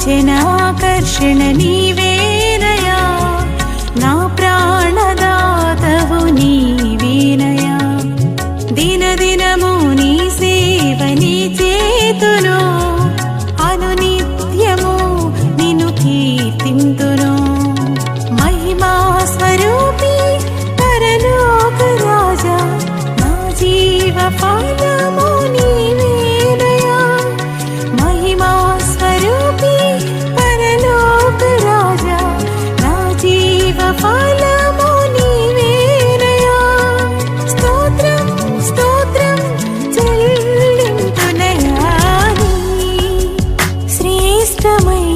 జనాకర్షణ నీవేనయా, నా ప్రాణదాతవు నీవేనయా. దినదినము నీ సేవ నీ చేతును, అనునిత్యము నిన్ను కీర్తింతును. మహిమా స్వరూపి పరలోక రాజా, నా జీవ ఫలము నీవేనయా. మహిమా స్వరూపి పరలోక రాజా, నా జీవ ఫలము నీవేనయా. స్తోత్రం స్తోత్రం చెల్లింతునయా, నీ శ్రేష్టమై